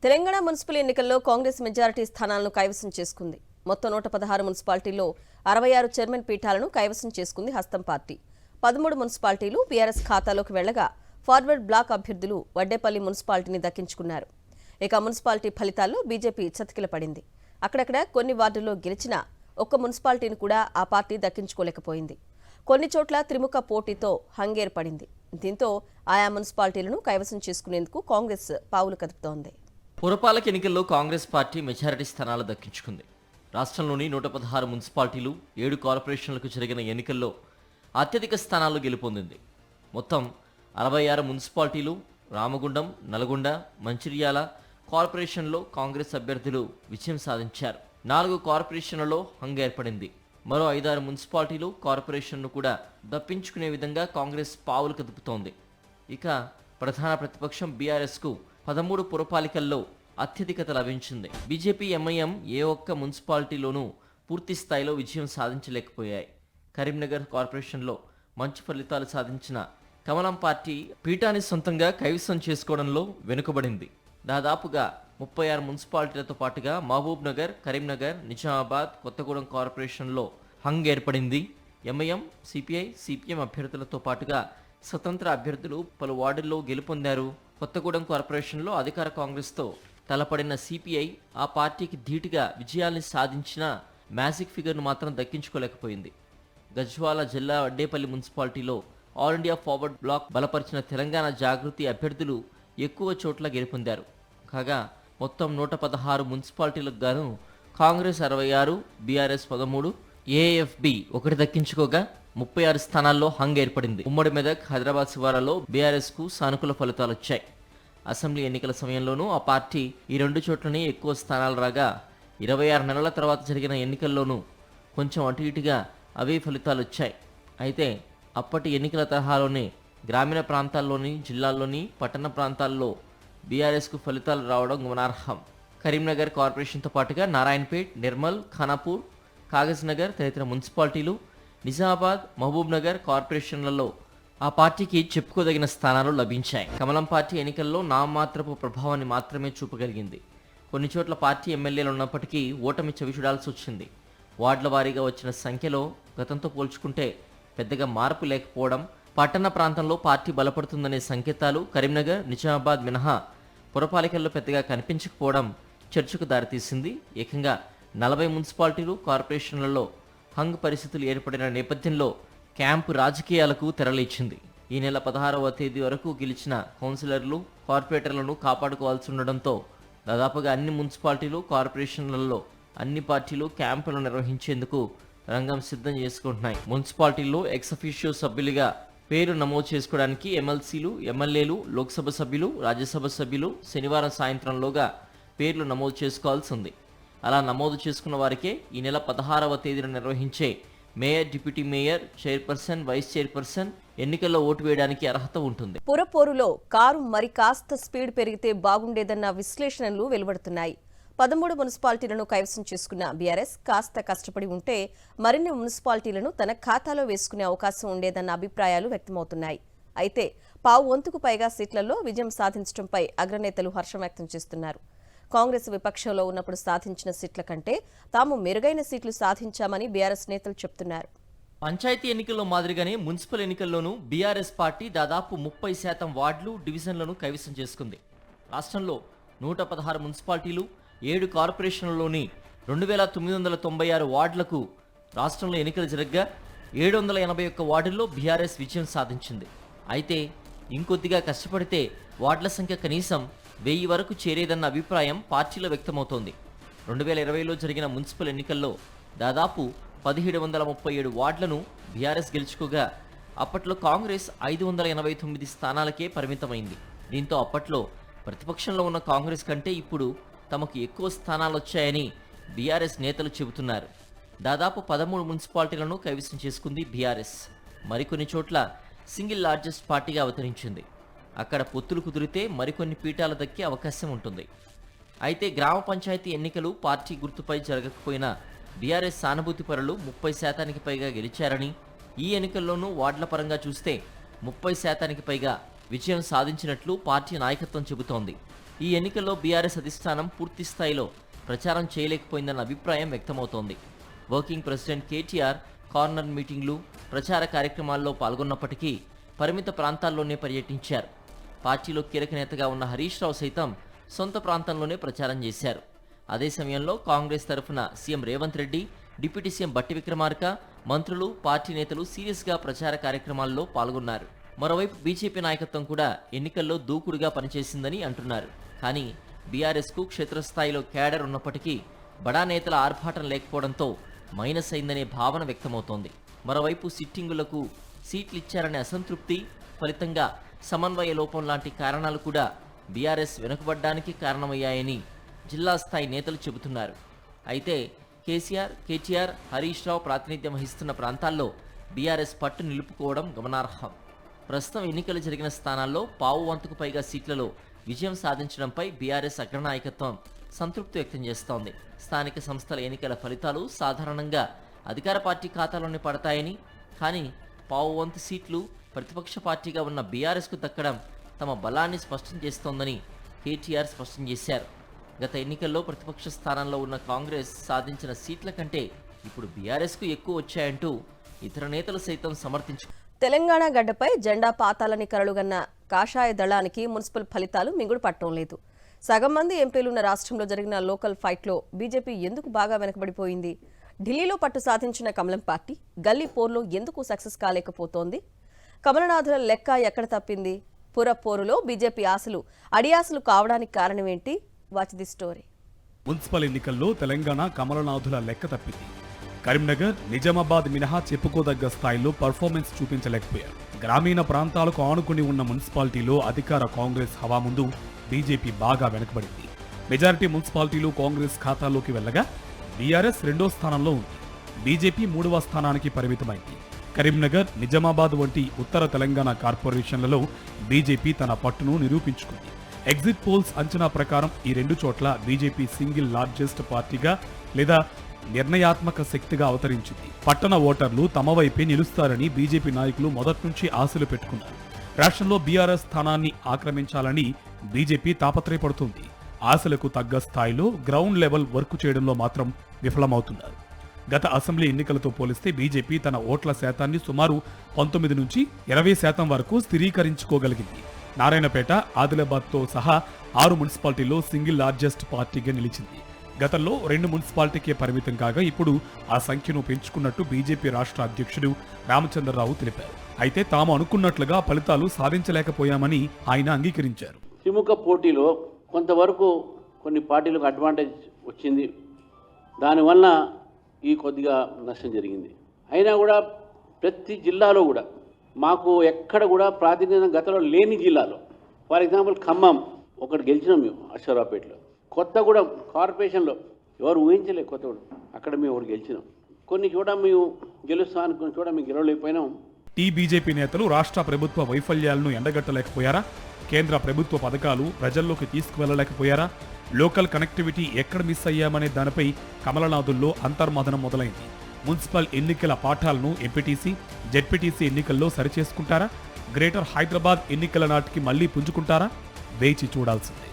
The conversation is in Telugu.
తెలంగాణ మున్సిపల్ ఎన్నికల్లో కాంగ్రెస్ మెజారిటీ స్థానాలను కైవసం చేసుకుంది. మొత్తం 116 మున్సిపాలిటీల్లో 66 చైర్మన్ పీఠాలను కైవసం చేసుకుంది హస్తం పార్టీ. 13 మున్సిపాలిటీలు బీఆర్ఎస్ ఖాతాలోకి వెళ్లగా ఫార్వర్డ్ బ్లాక్ అభ్యర్థులు వడ్డేపల్లి మున్సిపాలిటీని దక్కించుకున్నారు. ఇక మున్సిపాలిటీ ఫలితాల్లో బీజేపీ చతికిలపడింది. అక్కడక్కడ కొన్ని వార్డుల్లో గెలిచినా ఒక్క మున్సిపాలిటీని కూడా ఆ పార్టీ దక్కించుకోలేకపోయింది. కొన్ని చోట్ల త్రిముఖ పోటీతో హంగేర్పడింది. దీంతో ఆయా మున్సిపాలిటీలను కైవసం చేసుకునేందుకు కాంగ్రెస్ పావులు కదుపుతోంది. పురపాలక ఎన్నికల్లో కాంగ్రెస్ పార్టీ మెజారిటీ స్థానాలు దక్కించుకుంది. రాష్ట్రంలోని 116 మున్సిపాలిటీలు 7 కార్పొరేషన్లకు జరిగిన ఎన్నికల్లో అత్యధిక స్థానాలు గెలుపొందింది. మొత్తం 66 మున్సిపాలిటీలు రామగుండం, నల్గొండ, మంచిర్యాల కార్పొరేషన్లో కాంగ్రెస్ అభ్యర్థులు విజయం సాధించారు. 4 కార్పొరేషన్లలో హంగ్ ఏర్పడింది. మరో 5-6 మున్సిపాలిటీలు కార్పొరేషన్ను కూడా దప్పించుకునే విధంగా కాంగ్రెస్ పావులు కదుపుతోంది. ఇక ప్రధాన ప్రతిపక్షం బీఆర్ఎస్కు 13 పురపాలికల్లో అత్యధికత లభించింది. బీజేపీ, ఎంఐఎం ఏ ఒక్క మున్సిపాలిటీలోనూ పూర్తి స్థాయిలో విజయం సాధించలేకపోయాయి. కరీంనగర్ కార్పొరేషన్లో మంచి ఫలితాలు సాధించిన కమలం పార్టీ పీఠాన్ని సొంతంగా కైవసం చేసుకోవడంలో వెనుకబడింది. దాదాపుగా 36 మున్సిపాలిటీలతో పాటుగా మహబూబ్ నగర్, కరీంనగర్, నిజామాబాద్, కొత్తగూడెం కార్పొరేషన్లో హంగ్ ఏర్పడింది. ఎంఐఎం, సిపిఐ, సిపిఎం అభ్యర్థులతో పాటుగా స్వతంత్ర అభ్యర్థులు పలు వార్డుల్లో గెలుపొందారు. కొత్తగూడెం కార్పొరేషన్లో అధికార కాంగ్రెస్తో తలపడిన సిపిఐ ఆ పార్టీకి ధీటుగా విజయాల్ని సాధించిన మ్యాజిక్ ఫిగర్ను మాత్రం దక్కించుకోలేకపోయింది. గజ్వాల జిల్లా వడ్డేపల్లి మున్సిపాలిటీలో ఆల్ ఇండియా ఫార్వర్డ్ బ్లాక్ బలపరిచిన తెలంగాణ జాగృతి అభ్యర్థులు ఎక్కువ చోట్ల గెలుపొందారు. కాగా మొత్తం 116 మున్సిపాలిటీలకు గాను కాంగ్రెస్ 66, బీఆర్ఎస్ 13, ఏఎఫ్బి 1 దక్కించుకోగా 36 స్థానాల్లో హంగ్ ఏర్పడింది. ఉమ్మడి మెదక్, హైదరాబాద్ శివారాలో బీఆర్ఎస్కు సానుకూల ఫలితాలు వచ్చాయి. అసెంబ్లీ ఎన్నికల సమయంలోనూ ఆ పార్టీ ఈ 2 చోట్లనే ఎక్కువ స్థానాలు రాగా 26 నెలల తర్వాత జరిగిన ఎన్నికల్లోనూ కొంచెం అటు ఇటుగా అవే ఫలితాలు వచ్చాయి. అయితే అప్పటి ఎన్నికల తరహాలోనే గ్రామీణ ప్రాంతాల్లోని, జిల్లాల్లోని, పట్టణ ప్రాంతాల్లో బీఆర్ఎస్కు ఫలితాలు రావడం గమనార్హం. కరీంనగర్ కార్పొరేషన్తో పాటుగా నారాయణపేట్, నిర్మల్, ఖానాపూర్, కాగజ్ నగర్ తదితర మున్సిపాలిటీలు, నిజామాబాద్, మహబూబ్ నగర్ కార్పొరేషన్లలో ఆ పార్టీకి చెప్పుకోదగిన స్థానాలు లభించాయి. కమలం పార్టీ ఎన్నికల్లో నామమాత్రపు ప్రభావాన్ని మాత్రమే చూపగలిగింది. కొన్ని చోట్ల పార్టీ ఎమ్మెల్యేలు ఉన్నప్పటికీ ఓటమి చవిచూడాల్సి వచ్చింది. వార్డుల వారీగా వచ్చిన సంఖ్యలో గతంతో పోల్చుకుంటే పెద్దగా మార్పు లేకపోవడం, పట్టణ ప్రాంతంలో పార్టీ బలపడుతుందనే సంకేతాలు కరీంనగర్, నిజామాబాద్ మినహా పురపాలికల్లో పెద్దగా కనిపించకపోవడం చర్చకు దారితీసింది. ఏకంగా 40 మున్సిపాలిటీలు, కార్పొరేషన్లలో హంగ్ పరిస్థితులు ఏర్పడిన నేపథ్యంలో క్యాంపు రాజకీయాలకు తెరలేచింది. ఈ నెల 16వ తేదీ వరకు గెలిచిన కౌన్సిలర్లు, కార్పొరేటర్లను కాపాడుకోవాల్సి ఉండడంతో దాదాపుగా అన్ని మున్సిపాలిటీలు, కార్పొరేషన్లలో అన్ని పార్టీలు క్యాంపులు నిర్వహించేందుకు రంగం సిద్ధం చేసుకుంటున్నాయి. మున్సిపాలిటీల్లో ఎక్స్ అఫీషియో సభ్యులుగా పేరు నమోదు చేసుకోవడానికి ఎమ్మెల్సీలు, ఎమ్మెల్యేలు, లోక్సభ సభ్యులు, రాజ్యసభ సభ్యులు శనివారం సాయంత్రంలోగా పేర్లు నమోదు చేసుకోవాల్సి ఉంది. అలా నమోదు చేసుకున్న వారికే ఈ నెల 16వ తేదీన నిర్వహించే mayor, deputy mayor, chairperson, vice chairperson ఎన్నికల్లో ఓటు వేయడానికి అర్హత ఉంటుంది. పురపోరులో కారు మరి కాస్త స్పీడ్ పెరిగితే బాగుండేదన్న విశ్లేషణలు వెలువడుతున్నాయి. 13 మున్సిపాలిటీలను కైవసం చేసుకున్న బీఆర్ఎస్ కాస్త కష్టపడి ఉంటే మరిన్ని మున్సిపాలిటీలను తన ఖాతాలో వేసుకునే అవకాశం ఉండేదన్న అభిప్రాయాలు వ్యక్తమవుతున్నాయి. అయితే పావు వంతుకు పైగా సీట్లలో విజయం సాధించడంపై అగ్రనేతలు హర్షం వ్యక్తం చేస్తున్నారు. కాంగ్రెస్ విపక్షంలో ఉన్నప్పుడు సాధించిన సీట్ల కంటే తాము మెరుగైన సీట్లు సాధించామని బీఆర్ఎస్ నేతలు చెబుతున్నారు. పంచాయతీ ఎన్నికల్లో మాదిరిగానే మున్సిపల్ ఎన్నికల్లోనూ బీఆర్ఎస్ పార్టీ దాదాపు 30% వార్డులు, డివిజన్లను కైవసం చేసుకుంది. రాష్ట్రంలో 116 మున్సిపాలిటీలు, 7 కార్పొరేషన్లలోని 2996 వార్డులకు రాష్ట్రంలో ఎన్నికలు జరగ్గా 781 వార్డుల్లో బీఆర్ఎస్ విజయం సాధించింది. అయితే ఇంకొద్దిగా కష్టపడితే వార్డుల సంఖ్య కనీసం 1000 వరకు చేరేదన్న అభిప్రాయం పార్టీలో వ్యక్తమవుతోంది. 2020లో జరిగిన మున్సిపల్ ఎన్నికల్లో దాదాపు 1737 వార్డులను బీఆర్ఎస్ గెలుచుకోగా అప్పట్లో కాంగ్రెస్ 589 స్థానాలకే పరిమితమైంది. దీంతో అప్పట్లో ప్రతిపక్షంలో ఉన్న కాంగ్రెస్ కంటే ఇప్పుడు తమకు ఎక్కువ స్థానాలు వచ్చాయని బీఆర్ఎస్ నేతలు చెబుతున్నారు. దాదాపు 13 మున్సిపాలిటీలను కైవసం చేసుకుంది బీఆర్ఎస్. మరికొన్ని చోట్ల సింగిల్ లార్జెస్ట్ పార్టీగా అవతరించింది. అక్కడ పొత్తులు కుదిరితే మరికొన్ని పీఠాలు దక్కే అవకాశం ఉంటుంది. అయితే గ్రామ పంచాయతీ ఎన్నికలు పార్టీ గుర్తుపై జరగకపోయినా బీఆర్ఎస్ సానుభూతి పరులు 30% పైగా గెలిచారని, ఈ ఎన్నికల్లోనూ వార్డుల పరంగా చూస్తే 30% పైగా విజయం సాధించినట్లు పార్టీ నాయకత్వం చెబుతోంది. ఈ ఎన్నికల్లో బీఆర్ఎస్ అధిష్టానం పూర్తి స్థాయిలో ప్రచారం చేయలేకపోయిందన్న అభిప్రాయం వ్యక్తమవుతోంది. వర్కింగ్ ప్రెసిడెంట్ కేటీఆర్ కార్నర్ మీటింగ్లు, ప్రచార కార్యక్రమాల్లో పాల్గొన్నప్పటికీ పరిమిత ప్రాంతాల్లోనే పర్యటించారు. పార్టీలో కీలక నేతగా ఉన్న హరీష్ రావు సైతం సొంత ప్రాంతంలోనే ప్రచారం చేశారు. అదే సమయంలో కాంగ్రెస్ తరఫున CM Revanth Reddy, deputy CM బట్టి విక్రమార్క, మంత్రులు, పార్టీ నేతలు సీరియస్గా ప్రచార కార్యక్రమాల్లో పాల్గొన్నారు. మరోవైపు బీజేపీ నాయకత్వం కూడా ఎన్నికల్లో దూకుడుగా పనిచేసిందని అంటున్నారు. కానీ బీఆర్ఎస్కు క్షేత్రస్థాయిలో క్యాడర్ ఉన్నప్పటికీ బడా నేతల ఆర్భాటం లేకపోవడంతో మైనస్ అయిందనే భావన వ్యక్తమవుతోంది. మరోవైపు సిట్టింగులకు సీట్లు ఇచ్చారనే అసంతృప్తి, ఫలితంగా సమన్వయ లోపం లాంటి కారణాలు కూడా బీఆర్ఎస్ వెనుకబడ్డానికి కారణమయ్యాయని జిల్లా స్థాయి నేతలు చెబుతున్నారు. అయితే కేటీఆర్, హరీష్ రావు ప్రాతినిధ్యం వహిస్తున్న ప్రాంతాల్లో బీఆర్ఎస్ పట్టు నిలుపుకోవడం గమనార్హం. ప్రస్తుతం ఎన్నికలు జరిగిన స్థానాల్లో పావు వంతుకు పైగా సీట్లలో విజయం సాధించడంపై బీఆర్ఎస్ అగ్రనాయకత్వం సంతృప్తి వ్యక్తం చేస్తోంది. స్థానిక సంస్థల ఎన్నికల ఫలితాలు సాధారణంగా అధికార పార్టీ ఖాతాలోనే పడతాయని, కానీ పావు వంతు సీట్లు ప్రతిపక్ష పార్టీగా ఉన్న బీఆర్ఎస్కు దక్కడం తమ బలాన్ని స్పష్టం చేస్తోందని కేటీఆర్ స్పష్టం చేశారు. గత ఎన్నికల్లో ప్రతిపక్ష స్థానంలో ఉన్న కాంగ్రెస్ సాధించిన సీట్ల కంటే ఇప్పుడు బీఆర్ఎస్కు ఎక్కువ వచ్చాయంటూ ఇతర నేతలు సైతం సమర్థించారు. తెలంగాణ గడ్డపై జెండా పాతాలని కరలుగన్న కాషాయ దళానికి మున్సిపల్ ఫలితాలు మింగుడు పట్టడం లేదు. సగం మంది ఎంపీలున్న రాష్ట్రంలో జరిగిన లోకల్ ఫైట్లో బీజేపీ ఎందుకు బాగా వెనకబడిపోయింది? ఢిల్లీలో పట్టు సాధించిన కమలం పార్టీ గల్లీ పోర్లో ఎందుకు సక్సెస్ కాలేకపోతోంది? కమలనాథుల లెక్క ఎక్కడ తప్పింది? పురపోరులో బీజేపీ ఆశలు అడియాసలు కావడానికి కారణమేంటి? Watch the story. మున్సిపల్ ఎన్నికల్లో తెలంగాణ కమలనాథుల లెక్క తప్పింది. కరీంనగర్, నిజామాబాద్ మినహా చెప్పుకోదగ్గ స్థాయిలో పర్ఫార్మెన్స్ చూపించలేకపోయారు. గ్రామీణ ప్రాంతాలకు ఆనుకుని ఉన్న మున్సిపాలిటీలో అధికార కాంగ్రెస్ హవా ముందు బీజేపీ బాగా వెనకబడింది. మెజారిటీ మున్సిపాలిటీలు కాంగ్రెస్ ఖాతాలోకి వెళ్లగా బీఆర్ఎస్ 2వ స్థానంలో ఉంది. బీజేపీ 3వ స్థానానికి పరిమితమైంది. కరీంనగర్, నిజామాబాద్ వంటి ఉత్తర తెలంగాణ కార్పొరేషన్లలో బీజేపీ తన పట్టును నిరూపించుకుంది. ఎగ్జిట్ పోల్స్ అంచనా ప్రకారం ఈ 2 చోట్ల బీజేపీ సింగిల్ లార్జెస్ట్ పార్టీగా లేదా నిర్ణయాత్మక శక్తిగా అవతరించింది. పట్టణ ఓటర్లు తమ వైపే నిలుస్తారని బీజేపీ నాయకులు మొదటి నుంచి ఆశలు పెట్టుకున్నారు. రాష్ట్రంలో బీఆర్ఎస్ స్థానాన్ని ఆక్రమించాలని బీజేపీ తాపత్రయపడుతుంది. ఆశలకు తగ్గ స్థాయిలో గ్రౌండ్ లెవెల్ వర్క్ చేయడంలో మాత్రం విఫలమవుతున్నారు. గత అసెంబ్లీ ఎన్నికలతో పోలిస్తే బీజేపీ తన ఓట్ల శాతాన్ని సుమారు 19 నుంచి 20% వరకు స్థిరీకరించుకోగలిగింది. నారాయణపేట, ఆదిలాబాద్తో సహా 6 మున్సిపాలిటీల్లో సింగిల్ లార్జెస్ట్ పార్టీగా నిలిచింది. గతంలో 2 మున్సిపాలిటీకే పరిమితం కాగా ఇప్పుడు ఆ సంఖ్యను పెంచుకున్నట్టు బీజేపీ రాష్ట్ర అధ్యక్షుడు రామచంద్రరావు తెలిపారు. అయితే తాము అనుకున్నట్లుగా ఫలితాలు సాధించలేకపోయామని ఆయన అంగీకరించారు. త్రిముఖ పోటీలో కొంతవరకు కొన్ని పార్టీలకు అడ్వాంటేజ్ వచ్చింది. దానివల్ల ఈ కొద్దిగా నష్టం జరిగింది. అయినా కూడా ప్రతి జిల్లాలో కూడా మాకు ఎక్కడ కూడా ప్రాతినిధ్యం గతంలో లేని జిల్లాలో, ఫర్ ఎగ్జాంపుల్ ఖమ్మం ఒకటి గెలిచినాం మేము, అశ్వరావుపేటలో. కొత్తగూడెం కార్పొరేషన్లో ఎవరు ఊహించలే, కొత్తగూడెం అక్కడ మేము ఒకటి గెలిచినాం. కొన్ని చోట మేము గెలుస్తాం, కొన్ని చోట మేము గెలవలేకపోయినాం. ఈ బీజేపీ నేతలు రాష్ట్ర ప్రభుత్వ వైఫల్యాలను ఎండగట్టలేకపోయారా? కేంద్ర ప్రభుత్వ పథకాలు ప్రజల్లోకి తీసుకువెళ్లలేకపోయారా? లోకల్ కనెక్టివిటీ ఎక్కడ మిస్ అయ్యామనే దానిపై కమలనాథుల్లో అంతర్మథనం మొదలైంది. మున్సిపల్ ఎన్నికల పాఠాలను ఎంపీటీసీ, జెడ్పీటీసీ ఎన్నికల్లో సరిచేసుకుంటారా? గ్రేటర్ హైదరాబాద్ ఎన్నికల నాటికి మళ్లీ పుంజుకుంటారా? వేచి చూడాల్సిందే.